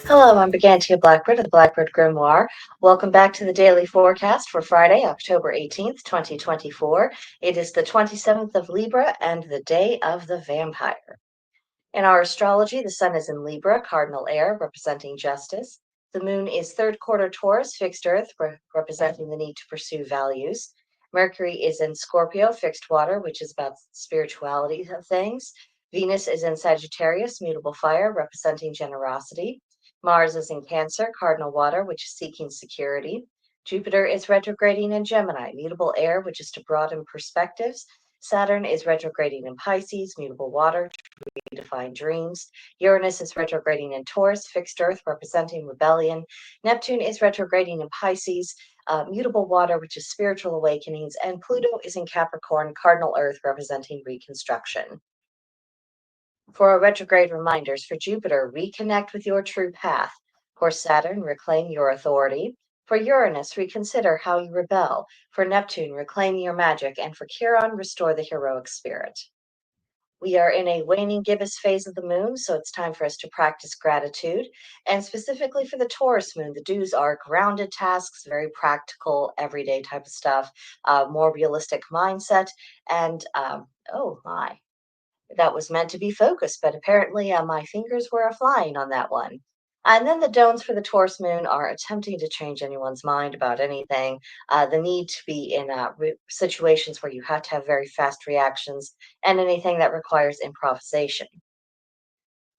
Hello, I'm Brigantia Blackbird of the Blackbird Grimoire. Welcome back to the daily forecast for Friday, October 18th, 2024. It is the 27th of Libra and the day of the vampire. In our astrology, the sun is in Libra, cardinal air, representing justice. The moon is third quarter Taurus, fixed earth, representing the need to pursue values. Mercury is in Scorpio, fixed water, which is about spirituality of things. Venus is in Sagittarius, mutable fire, representing generosity. Mars is in Cancer, cardinal water, which is seeking security. Jupiter is retrograding in Gemini, mutable air, which is to broaden perspectives. Saturn is retrograding in Pisces, mutable water, redefine dreams. Uranus is retrograding in Taurus, fixed earth, representing rebellion. Neptune is retrograding in Pisces, mutable water, which is spiritual awakenings. And Pluto is in Capricorn, cardinal earth, representing reconstruction. For our retrograde reminders, for Jupiter, reconnect with your true path. For Saturn, reclaim your authority. For Uranus, reconsider how you rebel. For Neptune, reclaim your magic. And for Chiron, restore the heroic spirit. We are in a waning gibbous phase of the moon, so it's time for us to practice gratitude. And specifically for the Taurus moon, the do's are grounded tasks, very practical, everyday type of stuff, more realistic mindset, and oh my, that was meant to be focused, but apparently my fingers were flying on that one. And then the don'ts for the Taurus moon are attempting to change anyone's mind about anything, the need to be in situations where you have to have very fast reactions, and anything that requires improvisation.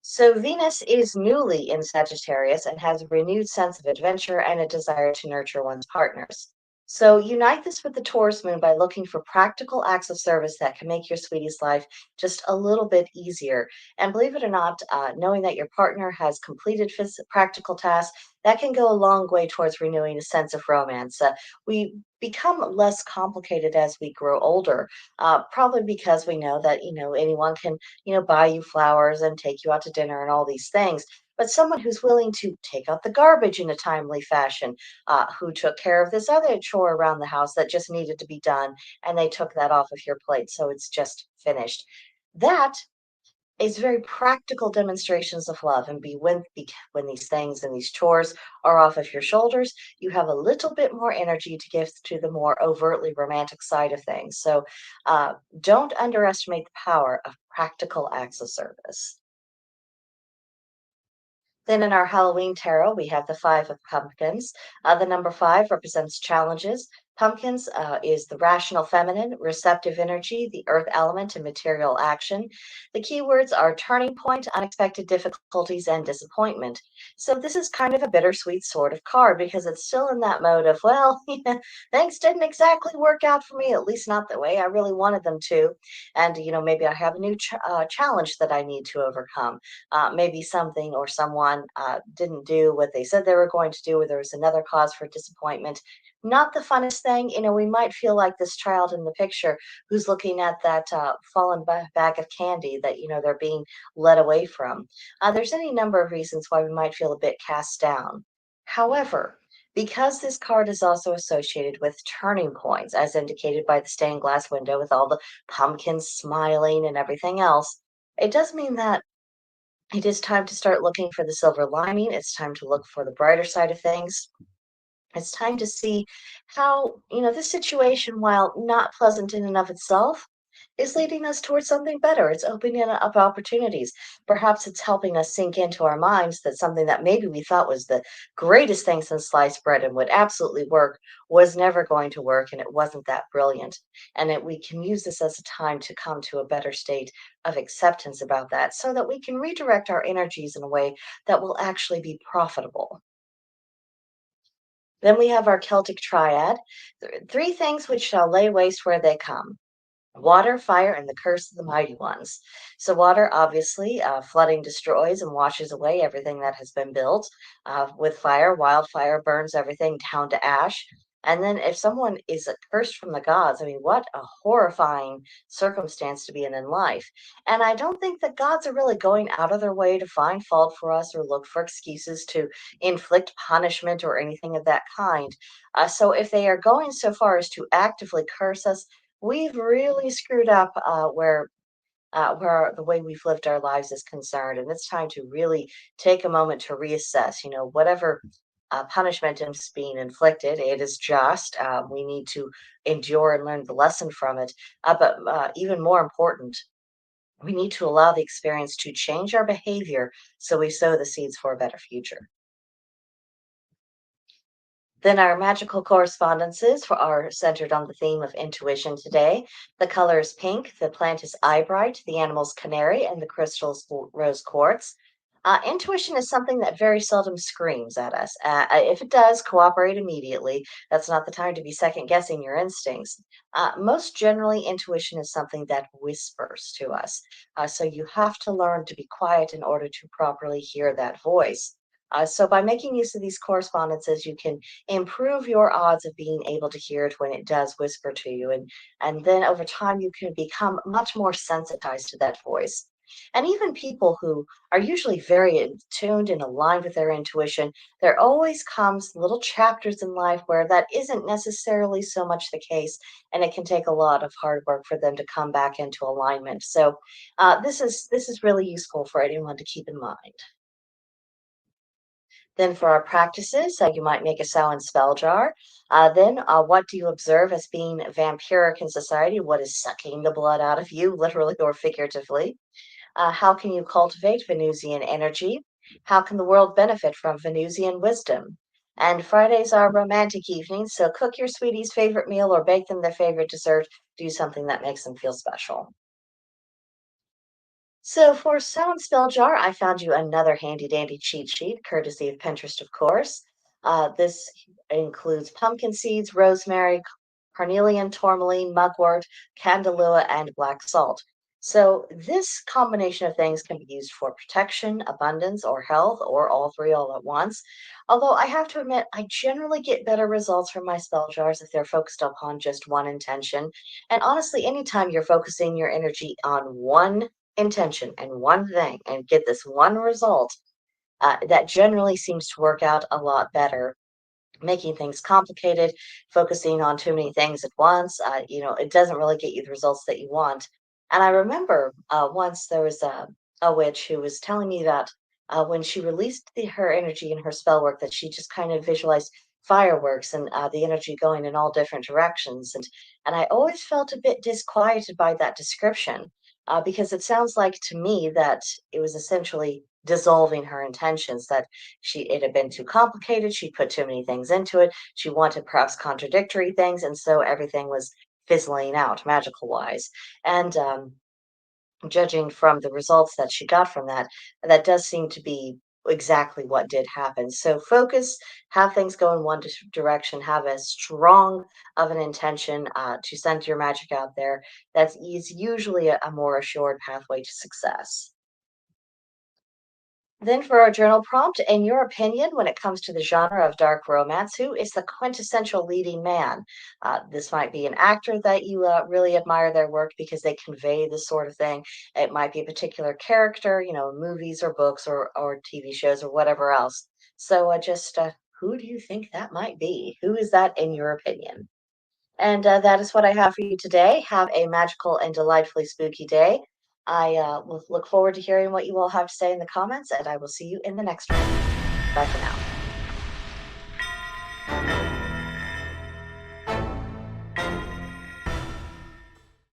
So Venus is newly in Sagittarius and has a renewed sense of adventure and a desire to nurture one's partners. So unite this with the Taurus moon by looking for practical acts of service that can make your sweetie's life just a little bit easier. And believe it or not, knowing that your partner has completed practical tasks, that can go a long way towards renewing a sense of romance. We become less complicated as we grow older, probably because we know that, anyone can buy you flowers and take you out to dinner and all these things. But someone who's willing to take out the garbage in a timely fashion, who took care of this other chore around the house that just needed to be done, and they took that off of your plate, so it's just finished. That is very practical demonstrations of love. And when these things and these chores are off of your shoulders, you have a little bit more energy to give to the more overtly romantic side of things. So don't underestimate the power of practical acts of service. Then in our Halloween tarot, we have the Five of Pumpkins. The number five represents challenges. Pumpkins is the rational feminine, receptive energy, the earth element, and material action. The keywords are turning point, unexpected difficulties, and disappointment. So this is kind of a bittersweet sort of card because it's still in that mode of, well, things didn't exactly work out for me, at least not the way I really wanted them to. And, maybe I have a new challenge that I need to overcome. Maybe something or someone didn't do what they said they were going to do, or there was another cause for disappointment. Not the funnest thing. We might feel like this child in the picture who's looking at that fallen bag of candy that, they're being led away from. There's any number of reasons why we might feel a bit cast down. However, because this card is also associated with turning points, as indicated by the stained glass window with all the pumpkins smiling and everything else, it does mean that it is time to start looking for the silver lining. It's time to look for the brighter side of things. It's time to see how, this situation, while not pleasant in and of itself, is leading us towards something better. It's opening up opportunities. Perhaps it's helping us sink into our minds that something that maybe we thought was the greatest thing since sliced bread and would absolutely work was never going to work, and it wasn't that brilliant. And that we can use this as a time to come to a better state of acceptance about that so that we can redirect our energies in a way that will actually be profitable. Then we have our Celtic triad, three things which shall lay waste where they come: water, fire, and the curse of the mighty ones. So, water, obviously, flooding destroys and washes away everything that has been built. With fire, wildfire burns everything down to ash. And then, if someone is cursed from the gods, I mean, what a horrifying circumstance to be in life. And I don't think that gods are really going out of their way to find fault for us or look for excuses to inflict punishment or anything of that kind. So, if they are going so far as to actively curse us, we've really screwed up where where the way we've lived our lives is concerned. And it's time to really take a moment to reassess, whatever punishment is being inflicted, it is just. We need to endure and learn the lesson from it. But even more important, we need to allow the experience to change our behavior so we sow the seeds for a better future. Then our magical correspondences are centered on the theme of intuition today. The color is pink, the plant is eyebright, the animal's canary, and the crystal is rose quartz. Intuition is something that very seldom screams at us. If it does, cooperate immediately. That's not the time to be second guessing your instincts. Most generally, intuition is something that whispers to us. So you have to learn to be quiet in order to properly hear that voice. So by making use of these correspondences, you can improve your odds of being able to hear it when it does whisper to you. And then over time, you can become much more sensitized to that voice. And even people who are usually very tuned and aligned with their intuition, there always comes little chapters in life where that isn't necessarily so much the case, and it can take a lot of hard work for them to come back into alignment. So this is really useful for anyone to keep in mind. Then for our practices, you might make a Samhain spell jar. Then what do you observe as being vampiric in society? What is sucking the blood out of you, literally or figuratively? How can you cultivate Venusian energy? How can the world benefit from Venusian wisdom? And Fridays are romantic evenings, so cook your sweeties' favorite meal or bake them their favorite dessert. Do something that makes them feel special. So for Sound Spell Jar, I found you another handy dandy cheat sheet, courtesy of Pinterest, of course. This includes pumpkin seeds, rosemary, carnelian, tourmaline, mugwort, candelilla, and black salt. So this combination of things can be used for protection, abundance, or health, or all three all at once. Although I have to admit, I generally get better results from my spell jars if they're focused upon just one intention. And honestly, anytime you're focusing your energy on one intention and one thing and get this one result, that generally seems to work out a lot better. Making things complicated, focusing on too many things at once, it doesn't really get you the results that you want. And I remember once there was a witch who was telling me that when she released her energy in her spell work, that she just kind of visualized fireworks and the energy going in all different directions. And I always felt a bit disquieted by that description because it sounds like to me that it was essentially dissolving her intentions, that it had been too complicated, she put too many things into it, she wanted perhaps contradictory things, and so everything was fizzling out magical wise. And judging from the results that she got from that, that does seem to be exactly what did happen. So focus, have things go in one direction, have as strong of an intention to send your magic out there. That is usually a more assured pathway to success. Then for our journal prompt, in your opinion, when it comes to the genre of dark romance, who is the quintessential leading man? This might be an actor that you really admire their work because they convey this sort of thing. It might be a particular character, movies or books or TV shows or whatever else. So just who do you think that might be? Who is that in your opinion? And that is what I have for you today. Have a magical and delightfully spooky day. I will look forward to hearing what you all have to say in the comments, and I will see you in the next one. Bye for now.